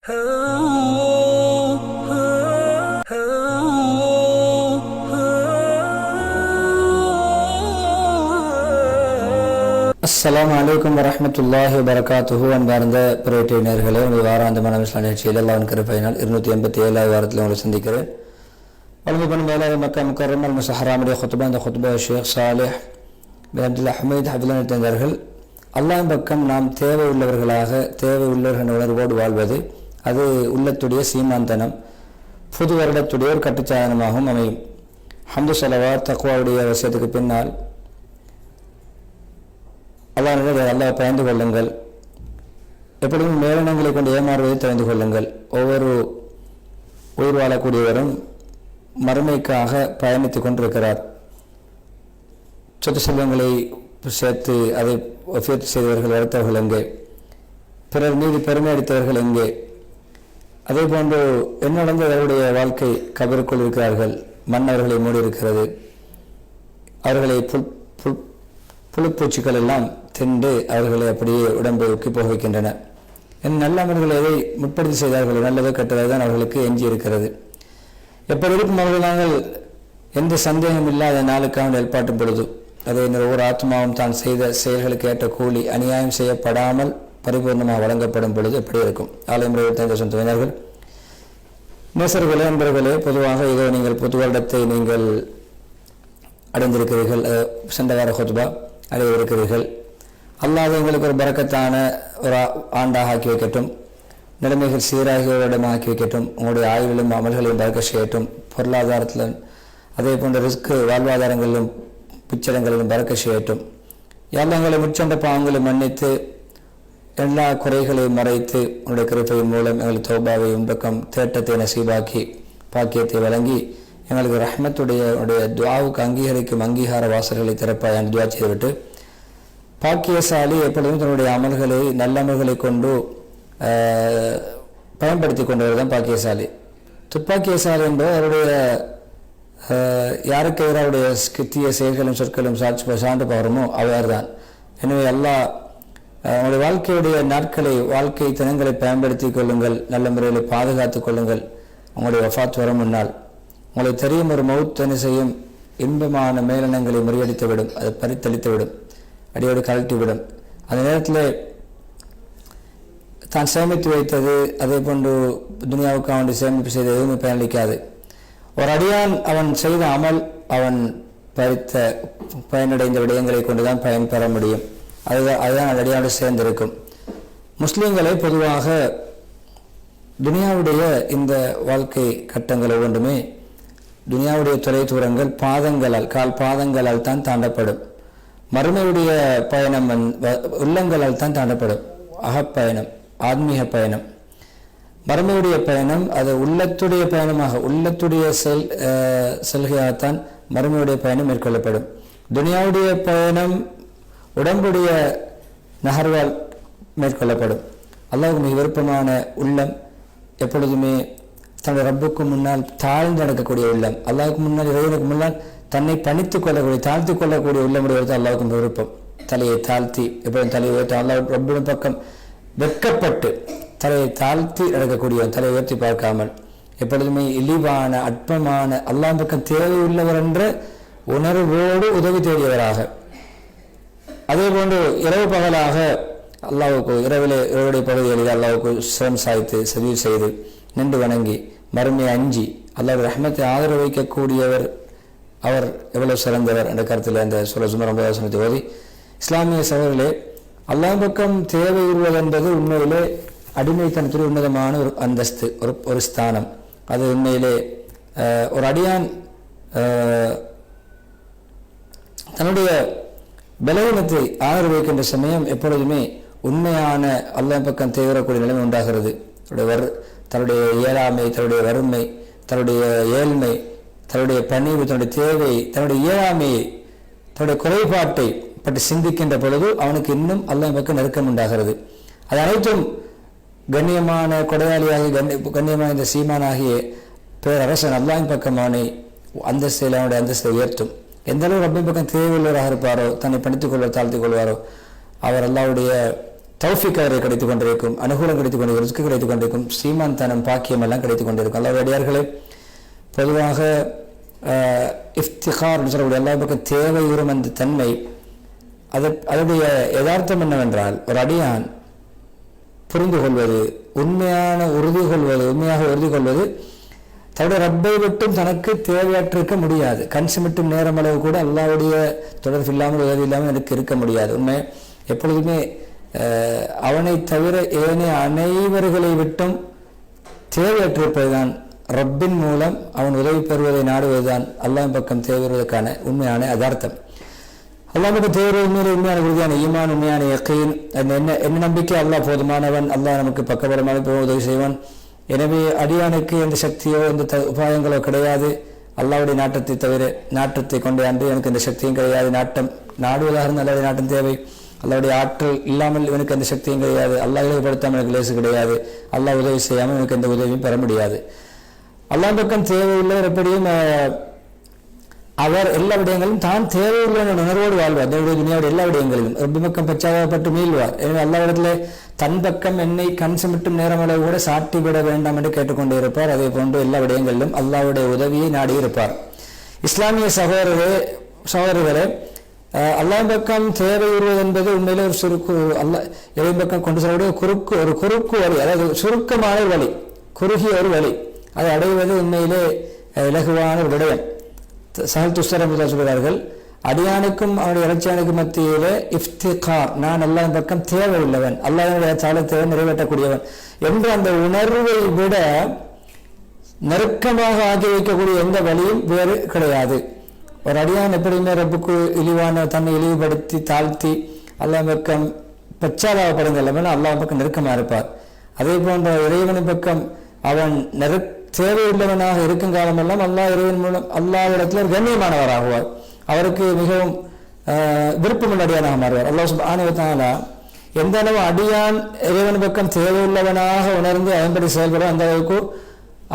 அஸ்ஸலாமு அலைக்கும் வரஹ்மத்துல்லாஹி வபரகாத்துஹு. அன்பார்ந்த பிரேட்டினர்களே, உங்கள் வாராந்தமான இஸ்லாம் நிகழ்ச்சியில் அல்லாஹ்வின் கிருபையினால் 287வது வாரத்தில் உங்களை சந்திக்கிறேன். வழங்கு பண்ணும் மேலாக மக்கா முக்கர்ரம் அல் முஸஹராமுடைய ஹுத்பா, அந்த ஹுத்பா ஷேக் சாலிஹ் பின் அப்துல் ஹமீத் ஹபிலான் இருந்தார்கள். அல்லாஹ்வின் பக்கம் நாம் தேவை உள்ளவர்கள் உணர்வோடு வாழ்வது அது உள்ளத்துடைய சீமாந்தனம், புது வருடத்துடைய ஒரு கட்டுச்சாதனமாகவும் அமையும். ஹம்து ஸலவாத் தக்வாவுடைய விஷயத்துக்கு பின்னால் அல்லாஹ் பயந்து கொள்ளுங்கள், எப்படியும் மேலனங்களை கொண்டு ஏமாறுவதை தெரிந்து கொள்ளுங்கள். ஒவ்வொரு உயிர் வாழக்கூடியவரும் மறுமைக்காக பயணித்துக் கொண்டிருக்கிறார். சொத்து செல்வங்களை சேர்த்து அதை ஒஃபியத்து செய்தவர்கள் வளர்த்தவர்கள் எங்கே? பிறர் மீது பெருமை அடித்தவர்கள் எங்கே? அதே போன்று என்ன நடந்த அவருடைய வாழ்க்கை கபருக்குள் இருக்கிறார்கள். மண் அவர்களை மூடி இருக்கிறது. அவர்களை புழுப்பூச்சிகள் எல்லாம் தின்று அவர்களை அப்படியே உடம்புக்கு போக வைக்கின்றன. நல்ல அமல்களை எதை முற்படுத்தி செய்தார்கள், நல்லதோ கெட்டதோ தான் அவர்களுக்கு எஞ்சி இருக்கிறது. எப்படி இருக்கும் அவர்கள் நாங்கள் எந்த சந்தேகம் இல்லாத நாளுக்காக ஏற்பாட்டும் பொழுது அதை ஒவ்வொரு ஆத்மாவும் தான் செய்த செயல்களுக்கு ஏற்ற கூலி அநியாயம் செய்யப்படாமல் பரிபூர்ணமாக வழங்கப்படும் பொழுது எப்படி இருக்கும்? ஆலயமுறையில் தந்த சொந்தவினர்கள், நேசர்களே, நண்பர்களே, பொதுவாக இதோ நீங்கள் புது வருடத்தை நீங்கள் அடைந்திருக்கிறீர்கள். சென்ற வார ஹுத்பா அடைந்திருக்கிறீர்கள். அல்லாஹ் உங்களுக்கு ஒரு பரக்கத்தான ஒரு ஆண்டாக ஆக்கி வைக்கட்டும், நிலைமைகள் சீராகியோரிடம் ஆக்கி வைக்கட்டும், உங்களுடைய ஆய்விலும் அமல்களையும் பறக்க செய்யட்டும், பொருளாதாரத்திலும் அதே போன்ற ரிஸ்க் வாழ்வாதாரங்களிலும் பிச்சடங்களிலும் பறக்க செய்யட்டும். எங்களை முச்சண்ட பாவங்களை மன்னித்து எல்லா குறைகளையும் மறைத்து உன்னுடைய கிருபையின் மூலம் எங்களுக்கு தௌபாவை உண்டக்கம் தேட்டத்தை நசீபாக்கி பாக்கியத்தை வழங்கி எங்களுக்கு ரஹ்மத்துடைய துஆவுக்கு அங்கீகரிக்கும் அங்கீகார வாசல்களை திறப்பாய் என்று துஆ செய்துவிட்டு, பாக்கியசாலி எப்பொழுதும் தன்னுடைய அமல்களை நல்ல அமல்களை கொண்டு பயன்படுத்தி கொண்டவர் தான் பாக்கியசாலி. துப்பாக்கியசாலி என்பது அவருடைய யாருக்கு எதிராக அவருடைய தீய செயல்களும் சொற்களும் சான்று பகருமோ அவர் தான். எனவே அல்லாஹ் உங்களுடைய வாழ்க்கையுடைய நாட்களை வாழ்க்கை தினங்களை பயன்படுத்தி கொள்ளுங்கள், நல்ல முறையில் பாதுகாத்துக் கொள்ளுங்கள். உங்களுடைய வஃபாத் வர முன்னால் உங்களுக்கு தெரியும் ஒரு மவுத்தனை செய்யும் இன்பமான மேலனங்களை முறியடித்துவிடும், அதை பறித்தளித்துவிடும், அடியோடு கழட்டிவிடும். அந்த நேரத்தில் தான் சேமித்து வைத்தது அதே போன்று துனியாவுக்கு அவனுடைய சேமிப்பு செய்த எதுவுமே பயனளிக்காது. ஒரு அடியான் அவன் செய்த அமல் அவன் பறித்த பயனடைந்த விடயங்களை கொண்டுதான் பயன் பெற முடியும். அதுதான் அடியானோடு சேர்ந்திருக்கும். முஸ்லிம்களை பொதுவாக துனியாவுடைய இந்த வாழ்க்கை கட்டங்கள் ஒவ்வொன்றுமே துனியாவுடைய தொலை தூரங்கள் கால் பாதங்களால் தான் தாண்டப்படும். மறுமையுடைய பயணம் உள்ளங்களால் தான் தாண்டப்படும். அகப்பயணம், ஆத்மீக பயணம். மறுமையுடைய பயணம் அது உள்ளத்துடைய பயணமாக, உள்ளத்துடைய செல்கையாகத்தான் மறுமையுடைய பயணம் மேற்கொள்ளப்படும். துனியாவுடைய பயணம் உடம்புடைய நகர்வால் மேற்கொள்ளப்படும். அல்லாஹ்வுக்கு மிக விருப்பமான உள்ளம் எப்பொழுதுமே தன்னுடைய ரப்புக்கு முன்னால் தாழ்ந்து நடக்கக்கூடிய உள்ளம், அல்லாஹ்வுக்கு முன்னால் இறைவனுக்கு முன்னால் தன்னை பணித்துக் கொள்ளக்கூடிய தாழ்த்திக் கொள்ளக்கூடிய உள்ளமுடையது அல்லாஹ்வுக்கு விருப்பம். தலையை தாழ்த்தி எப்பொழுதும் தலையை உயர்த்தி அல்லாஹ் ரப்பின் பக்கம் வெட்கப்பட்டு தலையை தாழ்த்தி நடக்கக்கூடியவன், தலையை உயர்த்தி பார்க்காமல் எப்பொழுதுமே இழிவான அற்பமான அல்லாஹ் பக்கம் தேவையுள்ளவர் என்ற உணர்வோடு உதவி தேடியவராக, அதே போன்று இரவு பகலாக அல்லாஹ்வுக்கு இரவுடைய பகுதிகளில் அல்லாஹ்வுக்கு சிரம் சாய்த்து சஜீத் செய்து நின்று வணங்கி மறுமையை அஞ்சி அல்லாஹ் ரஹ்மத்தை ஆதரவு வைக்கக்கூடியவர் அவர் எவ்வளவு சிறந்தவர் என்ற கருத்தில் அந்த சுமர் 9 ஓதி, இஸ்லாமிய சகோதரர்களே, அல்லாஹ் பக்கம் தேவை உருவது என்பது உண்மையிலே அடிமைத்தனத்துடைய உன்னதமான ஒரு அந்தஸ்து, ஒரு ஸ்தானம். அது உண்மையிலே ஒரு அடியான் தன்னுடைய பலவீனத்தை ஆதரவு வைக்கின்ற சமயம் எப்பொழுதுமே உண்மையான அல்லாஹ் பக்கம் தேவைக்கூடிய நிலைமை உண்டாகிறது. தன்னுடைய இயலாமை, தன்னுடைய வறுமை, தன்னுடைய ஏழ்மை, தன்னுடைய பணிவு, தன்னுடைய தேவை, தன்னுடைய இயலாமையை, தன்னுடைய குறைபாட்டை பற்றி சிந்திக்கின்ற பொழுது அவனுக்கு இன்னும் அல்லாஹ் பக்கம் நெருக்கம் உண்டாகிறது. அது அனைத்தும் கண்ணியமான கொடையாளியாகி கண்ணியமான இந்த சீமானாகிய பேரரசன் அல்லாஹ்வின் பக்கமானே அந்தஸ்தில் அவனுடைய அந்தஸ்தை உயர்த்தும். எந்த அளவு ரப்பின் பக்கம் தேவையுள்ளவராக இருப்பாரோ, தன்னை பணித்துக் கொள்வார், தாழ்த்திக் கொள்வாரோ, அவர் அல்லாஹ்வுடைய தௌஃபீக் அவரை கிடைத்துக் கொண்டிருக்கும், அனுகூலம் கிடைத்துக் கொண்டிருக்கும், ரிஸ்க் கிடைத்துக் கொண்டிருக்கும், ஸ்ரீமான்தனம் பாக்கியம் எல்லாம் கிடைத்துக் கொண்டிருக்கும். அல்லாஹ் அடியார்களே, பொதுவாக இஃப்திகார் சொல்லக்கூடிய எல்லா பக்கம் தேவையுறும் அந்த தன்மை, அதனுடைய யதார்த்தம் என்னவென்றால், ஒரு அடியான் புரிந்து கொள்வது, உண்மையாக உறுதி கொள்வது தன்னுடைய ரப்பை விட்டும் தனக்கு தேவையற்றிருக்க முடியாது. கண் சிமிட்டும் நேரம் அளவு கூட அல்லாஹ்வுடைய தொடர்பு இல்லாமல் உதவி இல்லாமல் எனக்கு இருக்க முடியாது. உண்மை எப்பொழுதுமே அவனை தவிர ஏனைய அனைவர்களை விட்டும் தேவையற்றிருப்பதுதான், ரப்பின் மூலம் அவன் உதவி பெறுவதை நாடுவதுதான் அல்லாஹ் பக்கம் தேவைப்படுவதற்கான உண்மையான யதார்த்தம். அல்லாஹ் பக்கம் தேவை உண்மையான உறுதியான ஈமான், உண்மையான யக்கீன், என்ன நம்பிக்கை அல்லாஹ் போதுமானவன், அல்லாஹ் நமக்கு பக்கபலமாக உதவி செய்வான். எனவே அடியானுக்கு எந்த சக்தியோ எந்த உபாயங்களோ கிடையாது. அல்லாஹ்வுடைய நாட்டத்தை தவிர, நாட்டத்தை கொண்டே அன்று எனக்கு எந்த சக்தியும் கிடையாது. நாடுவதாக இருந்த அல்லாஹ்வுடைய நாட்டம் தேவை. அல்லாஹ்வுடைய ஆற்றல் இல்லாமல் இவனுக்கு எந்த சக்தியும் கிடையாது. அல்லாஹ் இழிவுபடுத்தாமல் எனக்கு லேசு கிடையாது. அல்லாஹ் உதவி செய்யாமல் எனக்கு எந்த உதவியும் பெற முடியாது. அல்லாஹ் பக்கம் தேவையுள்ளவர் எப்படியும் அவர் எல்லா விடயங்களும் தான் தேவையுள்ள உணர்வோடு வாழ்வார். அதனுடைய துனியாவுடைய எல்லா விடயங்களிலும் ரப்பி பக்கம் பச்சாகப்பட்டு மீள்வார். எனவே அல்லாஹ்விடத்திலே தன் பக்கம் என்னை கண் சிமிட்டும் நேரமளவு கூட சாட்டிவிட வேண்டாம் என்று கேட்டுக்கொண்டே இருப்பார். அதே போன்று எல்லா விடயங்களிலும் அல்லாஹ்வுடைய உதவியை நாடியிருப்பார். இஸ்லாமிய சகோதரர்களே, அல்லாஹ் பக்கம் தேவையுறுவது என்பது உண்மையிலே ஒரு இறை பக்கம் கொண்டு செல்லக்கூடிய ஒரு குறுக்கு வழி, அதாவது சுருக்கமான ஒரு வழி, குறுகிய ஒரு வழி. அதை அடைவது உண்மையிலே இலகுவான ஒரு விடயம். சஹல் துஸ்தர் சொல்கிறார்கள், அடியானுக்கும் அவனுடைய இறைச்சியானுக்கும் மத்தியிலே இஃப்திகார், நான் அல்லாஹ் பக்கம் தேவையுள்ளவன், அல்லாஹ்வுடைய தேவை நிறைவேற்றக்கூடியவன் என்ற அந்த உணர்வை விட நெருக்கமாக ஆக்கி வைக்கக்கூடிய எந்த வழியும் வேறு கிடையாது. ஒரு அடியான் எப்படியுமே ரப்புக்கு தன்னை இழிவுபடுத்தி தாழ்த்தி அல்லாஹ் பக்கம் பச்சாதாபப்படுங்கள் அல்லாஹ் பக்கம் நெருக்கமாக இருப்பார். அதே போன்ற இறைவனின் பக்கம் அவன் தேவையுள்ளவனாக இருக்கும் காலமெல்லாம் அல்லாஹ் இறைவன் மூலம் அல்லாஹ்விடத்தில் ஒரு கண்ணியமானவராகுவார். அவருக்கு மிகவும் விருப்பமுள்ள அடியானாக மாறுவார். அல்லாஹ் சுப்ஹானஹு வ தஆலா எந்த அளவு அடியான் இறைவன் பக்கம் தேவையுள்ளவனாக உணர்ந்து அதன்படி செயல்படும், அந்த அளவுக்கு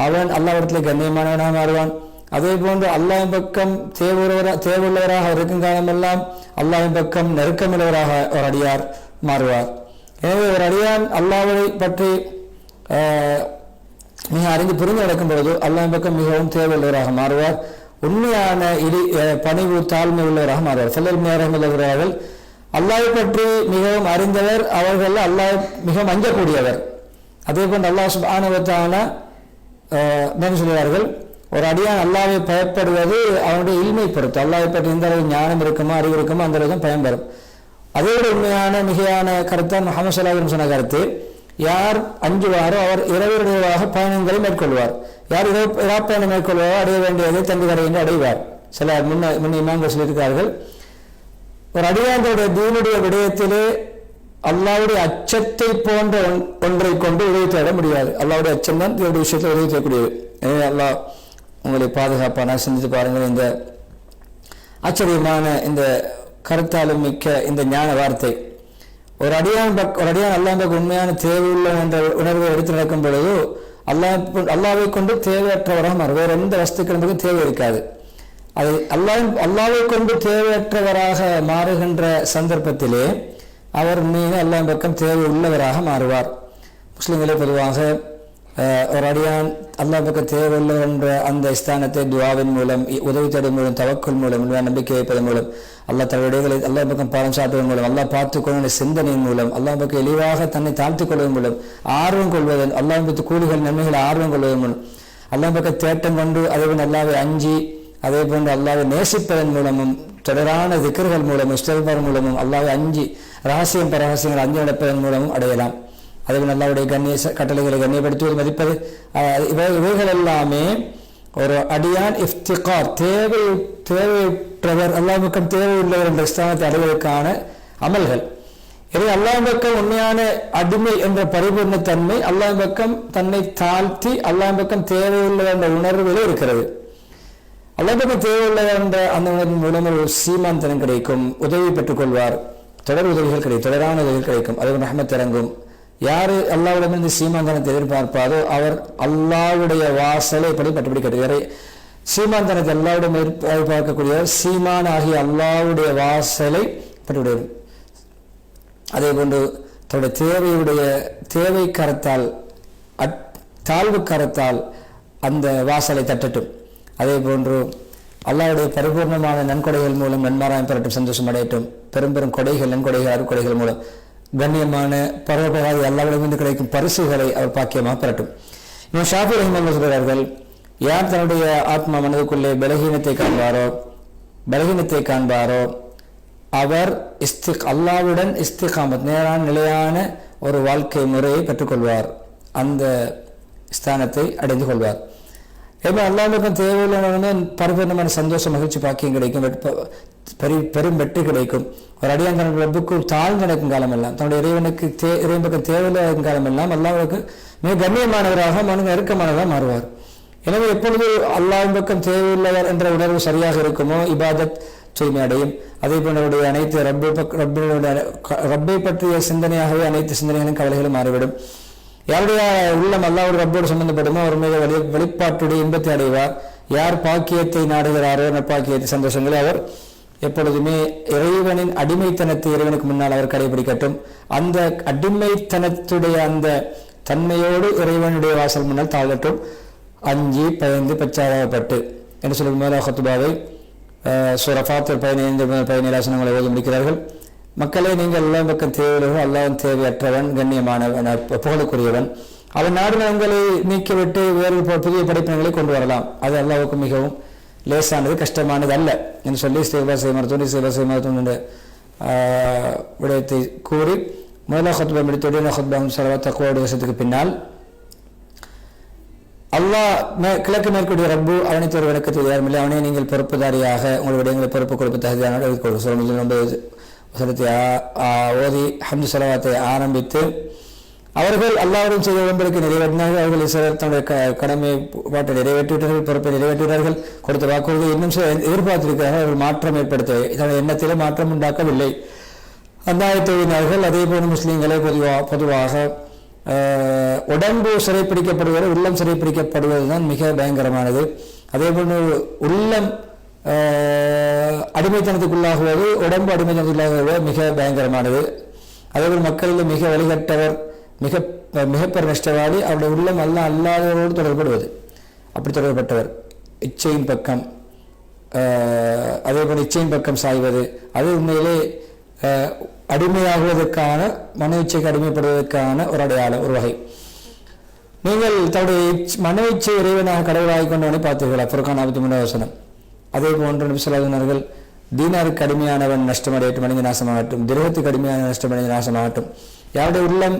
அவன் அல்லாஹ்விடத்தில் கண்ணியமானவனாக மாறுவான். அதே போன்று அல்லாஹ்வின் பக்கம் தேவையுள்ளவராக இருக்கும் காலமெல்லாம் அல்லாஹ்வின் பக்கம் நெருக்கமுள்ளவராக ஒரு அடியார் மாறுவார். எனவே ஒரு அடியான் அல்லாஹ்வை பற்றி மிக அறிந்து புரிந்து நடக்கும் பொழுது அல்லாஹ்வின் பக்கம் மிகவும் தேவையுள்ளவராக மாறுவார். உண்மையான பணிவு தாழ்மை உள்ளவராக மாறுவார். செல்லல் அல்லாஹ்வை பற்றி மிகவும் அறிந்தவர், அவர்கள் அல்லாஹ் மிகவும் அஞ்சக்கூடியவர். அதே போன்று அல்லாஹ் சுப்ஹானஹு வ தஆலா சொல்கிறார்கள், ஒரு அடியான் அல்லாஹ்வை பயப்படுவது அவனுடைய இல்மை பொறுத்து. அல்லாஹ்வை பற்றி எந்த அளவு ஞானம் இருக்குமோ அறிவு இருக்குமோ அந்த அளவுக்கு பயம் பெறும். அதே ஒரு உண்மையான மிகையான கருத்தான் முஹம்மது ஸல்லல்லாஹு அலைஹி வஸல்லம் சொன்ன கருத்து, யார் அஞ்சுவாரோ அவர் இரவிரவாக பயணங்களை மேற்கொள்வார். யார் இராப்பயணம் மேற்கொள்வாரோ அடைய வேண்டியதை தந்து கரை என்று அடைவார். சில முன்ன இமாம்கள் சொல்லியிருக்கிறார்கள், ஒரு அடியானுடைய தீனுடைய விடயத்திலே அல்லாஹ்வுடைய அச்சத்தை போன்ற ஒன்றை கொண்டு உதவி தேட முடியாது. அல்லாஹ்வுடைய அச்சம் தான் தீனுடைய விஷயத்தில் உதவி செய்யக்கூடியது. எனவே அல்லாஹ் உங்களை பாதுகாப்பான சிந்தித்து பாருங்கள். இந்த ஆச்சரியமான இந்த கருத்தாலும் மிக்க இந்த ஞான வார்த்தை, ஒரு அடியான் அல்லாஹ் உண்மையான தேவையுள்ள என்ற உணர்வை எடுத்து நடக்கும் பொழுது அல்லாஹ்வை கொண்டு தேவையற்றவராக மாறும். வேறு எந்த வஸ்துக்களுக்கும் தேவை இருக்காது. அது அல்லாஹ்வை கொண்டு தேவையற்றவராக மாறுகின்ற சந்தர்ப்பத்திலே அவர் உண்மையிலே அல்லாஹ் பக்கம் தேவை உள்ளவராக மாறுவார். முஸ்லிம்களே, பொதுவாக ஒரு அடியான் அல்லாஹ் பக்கம் தேவை உள்ளவர் என்ற அந்த ஸ்தானத்தை துஆவின் மூலம், உதவி தேடும் மூலம், தவக்குல் மூலம், நம்பிக்கை வைப்பதன் மூலம், அல்லாஹ் தன்னுடைய அல்லாஹ் பக்கம் பாலம் சாட்டுவதன் மூலம், அல்லாஹ் பார்த்துக்கொள்ள சிந்தனையின் மூலம், அல்லாஹ் பக்கம் எளிவாக தன்னை தாழ்த்திக் கொள்வதன் மூலம், ஆர்வம் கொள்வதன், அல்லாஹ் பற்றி கூலிகள் நன்மைகள் ஆர்வம் கொள்வதன் மூலம், அல்லாஹ் பக்கம் தேட்டம் கொண்டு அதே போன்று அல்லாஹ்வை அஞ்சி அதே போன்று அல்லாஹ்வை நேசிப்பதன் மூலமும், தொடரான திக்ர்கள் மூலமும், இஸ்திக்பார் மூலமும், அல்லாஹ்வை அஞ்சி ரகசியம் பரகசியங்கள் அஞ்சு நடப்பதன் மூலமும் அடையலாம். அதேபோல் அல்லாஹ்வுடைய கட்டளைகளை கண்ணியப்படுத்துவது, மதிப்பது, இவைகள் எல்லாமே ஒரு அடியான் இஃப்திகார் தேவையற்றவர் அல்லாஹ் பக்கம் தேவையுள்ளவர் என்ற ஸ்தானத்தை அடைவதற்கான அமல்கள். எனவே அல்லாஹ் பக்கம் உண்மையான அடிமை என்ற பரிபூர்ண தன்மை அல்லாஹ் பக்கம் தன்னை தாழ்த்தி அல்லாஹ் பக்கம் தேவையுள்ளவர் என்ற உணர்வுகளே இருக்கிறது. அல்லாஹ் பக்கம் தேவையுள்ளவர் என்ற அந்த உணர்வின் மூலம் ஒரு சீமாந்தனம் கிடைக்கும், உதவி பெற்றுக் கொள்வார், தொடர் உதவிகள் கிடைக்கும், தொடரான உதவிகள் கிடைக்கும், அதுவும் ரஹ்மத் இறங்கும். யாரு அல்லாஹ்விடமிருந்து சீமாந்தனத்தை எதிர்பார்ப்பாரோ அவர் அல்லாஹ்வுடைய வாசலை பட்டுப்படி கட்டுகிறார். சீமாந்தனத்தை அல்லாஹ்விடம் எதிர்பார்க்கக்கூடியவர் சீமான் ஆகிய அல்லாஹ்வுடைய வாசலை பட்டுவிடுவார். அதே போன்று தன்னுடைய தேவை கரத்தால் தாழ்வு கரத்தால் அந்த வாசலை தட்டட்டும். அதே போன்று அல்லாஹ்வுடைய பரிபூர்ணமான நன்கொடைகள் மூலம் நன்மாராயம் பெறட்டும், சந்தோஷம் அடையட்டும். பெரும் பெரும் கொடைகள், நன்கொடைகள், அருட்கொடைகள் மூலம் கண்ணியமான பரவபகாதி அல்லாஹ்விடமிருந்து கிடைக்கும் பரிசுகளை அவர் பாக்கியமாக பெறட்டும். இமாம் ஷாஃபி ரஹிமஹுல்லாஹ் சொல்கிறார்கள், யார் தன்னுடைய ஆத்மா மனதுக்குள்ளே பலகீனத்தை காண்பாரோ அவர் அல்லாஹ்வுடன் இஸ்திகாமத் நேரான நிலையான ஒரு வாழ்க்கை முறையை பெற்றுக்கொள்வார், அந்த ஸ்தானத்தை அடைந்து கொள்வார். ஏன்னா அல்லாஹ்வுக்கும் தேவையில்லாத பரிபூர்ணமான சந்தோஷம், மகிழ்ச்சி, பாக்கியம் கிடைக்கும், பெரும் வெற்றி கிடைக்கும். ஒரு அடியான் தன்னுடைய ரப்புக்கும் தாழ்ந்து நடக்கும் காலமெல்லாம், தன்னுடைய இறைவன் பக்கம் தேவையில்லாத காலமெல்லாம் அல்லாஹ்வுக்கு மிக கண்ணியமானவராக, மனு நெருக்கமானவராக மாறுவார். எனவே எப்பொழுது அல்லாஹ்வின் பக்கம் தேவையுள்ளவர் என்ற உணர்வு சரியாக இருக்குமோ இபாதத் தூய்மை அடையும். அதே போன்ற அனைத்து ரப்பை பற்றிய சிந்தனையாகவே அனைத்து சிந்தனைகளும் கவலைகளும் மாறிவிடும். யாருடைய உள்ளம் அல்லாஹ்வுடைய ரப்போடு சம்பந்தப்படுமோ அவர் மீது வெளிப்பாட்டுடைய இன்பத்தை அடைவார். யார் பாக்கியத்தை நாடுகிறாரோ, நற்பாக்கியத்தை, சந்தோஷங்களை அவர் எப்பொழுதுமே இறைவனின் அடிமைத்தனத்தை இறைவனுக்கு முன்னால் அவர் கடைபிடிக்கட்டும். அந்த அடிமைத்தனத்துடைய அந்த தன்மையோடு இறைவனுடைய வாசல் முன்னால் தாழட்டும், அஞ்சி பயந்து பச்சாதாபப்பட்டு என்று சொல்லும் மேலா ஹுத்பாவை சூரா ஃபாத்திர் 15-17 வசனங்களை ஓதி முடிக்கிறார்கள். மக்களே, நீங்கள் அல்லாஹ் பக்கம் தேவையுள்ளவர்கள், அல்லாஹ்வின் தேவையற்றவன், கண்ணியமானவன், புகழுக்குரியவன். அவன் நாடுகளை நீக்கிவிட்டு வேறு புதிய படைப்பினங்களை கொண்டு வரலாம். அது அல்லாஹ்வுக்கு மிகவும் லேசானது, கஷ்டமானது அல்ல என்று சொல்லி சிவபாசை மருத்துவம் என்ற விடயத்தை கூறி முதலா ஹுத்பா முடித்தோடு ஹுத்பாவும் ஸலவாத் தக்வாவுடைய வசத்துக்கு பின்னால் அல்லாஹ் கிழக்கு மேற்கூடிய ரப்பு அவனைத்து ஒரு விளக்கத்தில் யாருமில்லை, அவனே நீங்கள் பொறுப்புதாரியாக உங்களுடைய விடயங்களை பொறுப்பு கொடுப்பு தகுதியான வசனத்தை ஓதி ஹம்து ஸலவாத்தை ஆரம்பித்து அவர்கள் அல்லாஹ்வுடன் செய்த உடன்படிக்கை நிறைவேற்றினார்கள். அவர்கள் சிலர் தன்னுடைய கடமை பாட்டை நிறைவேற்றிவிட்டார்கள், பொறுப்பை நிறைவேற்றினார்கள், கொடுத்த வாக்குறுதியை இன்னும் எதிர்பார்த்திருக்கிறார்கள். அவர்கள் மாற்றம் ஏற்படுத்த தன்னுடைய எண்ணத்திலே மாற்றம் உண்டாக்கவில்லை, அந்தாயத்தொழினார்கள். அதே போல முஸ்லீம்களை பொதுவாக உடம்பு சிறைப்பிடிக்கப்படுவது, உள்ளம் சிறைப்பிடிக்கப்படுவது தான் மிக பயங்கரமானது. அதே போன்று உள்ளம் அடிமைத்தனத்துக்குள்ளாகுவது, உடம்பு அடிமைத்தனத்துக்குள்ளாகுவது மிக பயங்கரமானது. அதேபோல் மக்களில் மிக வழிகட்டவர், மிகப்பெரிய நஷ்டவாதி அவருடைய உள்ளம் அல்லாதவரோடு தொடர்படுவது, அப்படி தொடர்பட்டவர். இச்சையின் பக்கம், அதேபோல் இச்சையின் பக்கம் சாய்வது, அது உண்மையிலே அடிமையாகுவதற்கான, மன இச்சைக்கு அடிமைப்படுவதற்கான ஒரு அடையாளம், ஒரு வகை. நீங்கள் தன்னுடைய மன இச்சை இறைவனாக கடவுளாக கொண்டவனை பார்த்தீர்களா? ஃபுர்கான் 53 வசனம். அதே போன்று நபி ஸல்லல்லாஹு அலைஹி வஸல்லம் தீனாருக்கு அடிமையானவன் நஷ்டமடையட்டும், அணிந்து நாசமாகட்டும், திரகத்துக்கு அடிமையான நஷ்டமடைந்து நாசமாகட்டும். யாருடைய உள்ளம்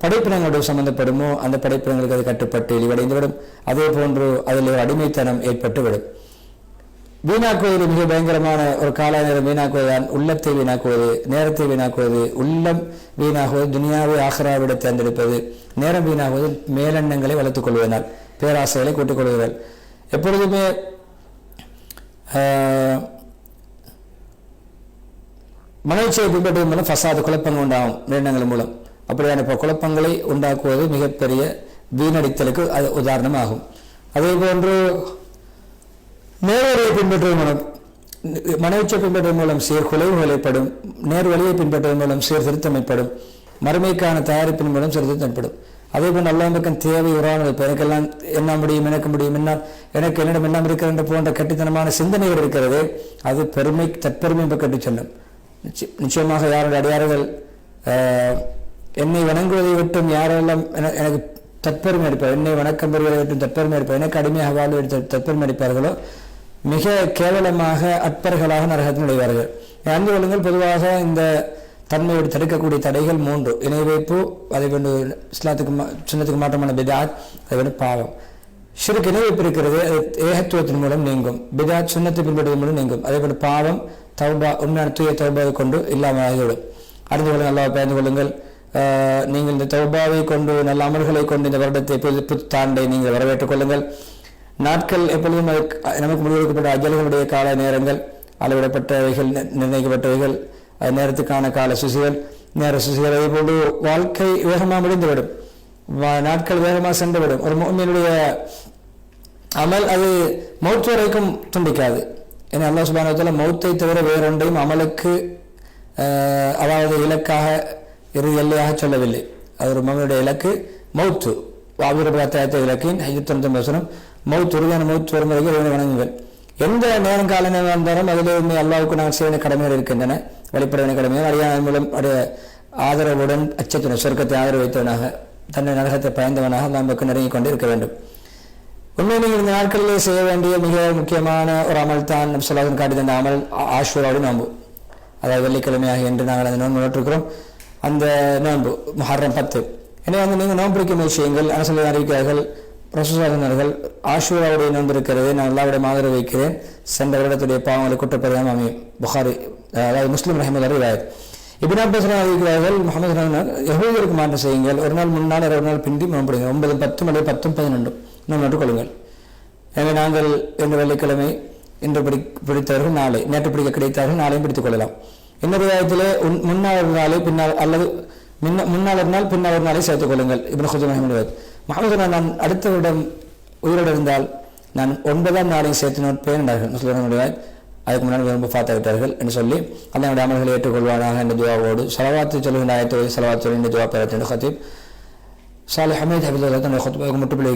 படைப்பினங்களோடு சம்பந்தப்படுமோ அந்த படைப்பினங்களுக்கு அது கட்டுப்பட்டு இழிவடைந்துவிடும். அதே போன்று அதில் ஒரு அடிமைத்தனம் ஏற்பட்டுவிடும். வீணாக்குவது மிக பயங்கரமான ஒரு கால நேரம் வீணாக்குவதுதான். உள்ளத்தை வீணாக்குவது, நேரத்தை வீணாக்குவது, உள்ளம் வீணாகுவது, துனியாவை ஆஹ்ராவிட தேர்ந்தெடுப்பது, நேரம் வீணாகுவது, மேலெண்ணங்களை வளர்த்துக் கொள்வதனால், பேராசைகளை கூட்டுக் கொள்வதால். எப்பொழுதுமே மனோச்சையை பின்பற்றுவதன் மூலம் ஃபசாது, குழப்பங்கள் உண்டாகும் எண்ணங்கள் மூலம். அப்படியான குழப்பங்களை உண்டாக்குவது மிகப்பெரிய வீணடித்தலுக்கு அது உதாரணமாகும். அதே போன்று நேர்வழியை பின்பற்றுவதன் மூலம், மனோச்சை பின்பற்றுவதன் மூலம் சீர்குலைவுகள் ஏற்படும். நேர்வழியை பின்பற்றுவதன் மூலம் சீர்திருத்தம் ஏற்படும். மறுமைக்கான தயாரிப்பின் மூலம் சீர்திருத்தம் ஏற்படும். அதே போன்று அல்லாஹ் பக்கம் தேவை உறானது, எனக்கெல்லாம் என்ன முடியும், எனக்கு முடியும், எனக்கு என்னிடம் எல்லாம் இருக்கிற போன்ற கட்டித்தனமான சிந்தனைகள் இருக்கிறது. அது தற்பெருமை பக்கத்து செல்லும். நிச்சயமாக யாருடைய அடியார்கள் என்னை வணங்குவதை விட்டும் யாரெல்லாம் எனக்கு தற்பெருமை அடிப்பார், என்னை வணக்கம் பெறுவதை விட்டும் தற்பெருமை அடிப்பார், எனக்கு அடிமையாக வாழ்வதை தற்பெருமை அடிப்பார்களோ மிக கேவலமாக அற்பர்களாக நரகத்தில் நுழைவார்கள். அறிந்து கொள்ளுங்கள், பொதுவாக இந்த தன்மையோடு தடுக்கக்கூடிய தடைகள் 3: இணை வைப்பு, அதை கொண்டு இஸ்லாத்துக்கு சுன்னத்துக்கு மாற்றமான பிதாத், அதை கொண்டு பாவம். ஷிர்க் இணை வைப்பு இருக்கிறது, அது ஏகத்துவத்தின் மூலம் நீங்கும். பிதாத் சுன்னத்தை பின்பற்றுவதன் மூலம் நீங்கும். அதே போன்று பாவம் தௌபா, உண்மையான தூய தௌபாவை கொண்டு இல்லாமல் ஆகிவிடும். அறிந்து கொள்ளுங்கள், அல்லாஹ் பயந்து கொள்ளுங்கள். நீங்கள் இந்த தௌபாவை கொண்டு, நல்ல அமல்களை கொண்டு இந்த வருடத்தை புத்தாண்டை நீங்கள் வரவேற்றுக் கொள்ளுங்கள். நாட்கள் எப்பொழுதும் நமக்கு முடிவெடுக்கப்பட்ட அஜல்களுடைய கால நேரங்கள், அளவிடப்பட்டவைகள், நிர்ணயிக்கப்பட்டவைகள், நேரத்துக்கான கால சுசிகள், நேர சுசிகள். அதே போன்று வாழ்க்கை வேகமாக முடிந்துவிடும், நாட்கள் வேகமாக சென்றுவிடும். ஒரு முஃமினுடைய அமல் அது மௌத் வரைக்கும் துண்டிக்காது. ஏன்னா அல்லாஹ் சுப்ஹானஹு வ தஆலா மௌத்தை தவிர வேறொன்றையும் அமலுக்கு, அதாவது இலக்காக இறுதி எல்லையாக சொல்லவில்லை. அது ஒரு மகனுடைய இலக்கு மௌத்து. வாபிரபாத்தாயத்தை இலக்கின் 199 மௌத், உறுதியான மௌத் வரும் வரைக்கும் இறைவனை வணங்குங்கள். எந்த நேரம் கால நேரம் வந்தாலும் அதிலே உண்மை அல்லாவுக்கு நாங்கள் செய்ய கடமைகள் இருக்கின்றன. வெளிப்படையான கடமைகள் அறியாத மூலம் ஆதரவுடன் அச்சத்துடன் சொர்க்கத்தை ஆதரவு வைத்தவனாக தன்னை நரகத்தை பயந்தவனாக நமக்கு நெருங்கிக் கொண்டு இருக்க வேண்டும். உண்மையிலே இந்த நாட்களிலே செய்ய வேண்டிய மிக முக்கியமான ஒரு அமல் தான் நம் சொல்லாதன் காட்டி தந்த அமல் ஆஷூராவுடைய நோன்பு. அதாவது வெள்ளிக்கிழமையாக என்று நாங்கள் அந்த நோன்பு நோட்டிருக்கிறோம். அந்த நோன்பு முஹர்ரம் 10. எனவே நீங்கள் நோன்பு பிடிக்க முயற்சியுங்கள். அரசு அறிவிக்கிறார்கள், ரசூலுல்லாஹி ஆஷூராவுடைய நோன்பு இருக்கிறது, நான் அல்லாஹ்வுடைய ஆதரவு வைக்கிறேன், சென்ற வருடத்துடைய பாவங்களை குற்றப்பரிதாம் அமையும். புகாரி அதாவது முஸ்லிம் ரஹ்மத்துல்லாஹி ரிவாயத். இப்னு அப்பாஸ் அறிவிக்கிறார்கள், முஹம்மது யஹூதியருக்கு மாற்றம் செய்யுங்கள், ஒரு நாள் முன்னால் ஒரு நாள் பிந்தி நோன்புடுங்க, 9, 10 அல்லது 10, 11 நோன்பு நோட்டுக் கொள்ளுங்கள். எனவே நாங்கள் இன்று வெள்ளிக்கிழமை இன்று பிடித்தவர்கள் நாளை, நேற்று பிடிக்க கிடைத்தார்கள் நாளையும் பிடித்துக் கொள்ளலாம். இன்னொரு விதத்திலே முன்னாள் ஒரு நாளை பின்னால் அல்லது முன்னாள் ஒரு நாள் பின்னால் ஒரு நாளை சேர்த்துக் கொள்ளுங்கள். இப்னு ஹுஸைமா முஹம்மது நான் அடுத்த வருடம் உயிரோடு இருந்தால் நான் 9ஆம் நாளையும் சேர்த்து நோட்பேன் என்றார்கள். முஸ்லிம்களுடைய அதுக்கு முன்னாடி விரும்ப பார்த்துவிட்டார்கள் என்று சொல்லி அல்லாஹ்வுடைய அமல்களை ஏற்றுக்கொள்வானாக என்ற துஆவோடு ஸலவாத்து சொல்லுகின்ற ஆயத்தோடு ஸலவாத்து சொல்லுகின்ற துஆ பெறத்தின் ஹத்தீப் சாலிஹ் ஹமீத் ஹபிதுல்லாஹ் தன்னுடைய குத்பாவுக்கு முற்றுப்புள்ளி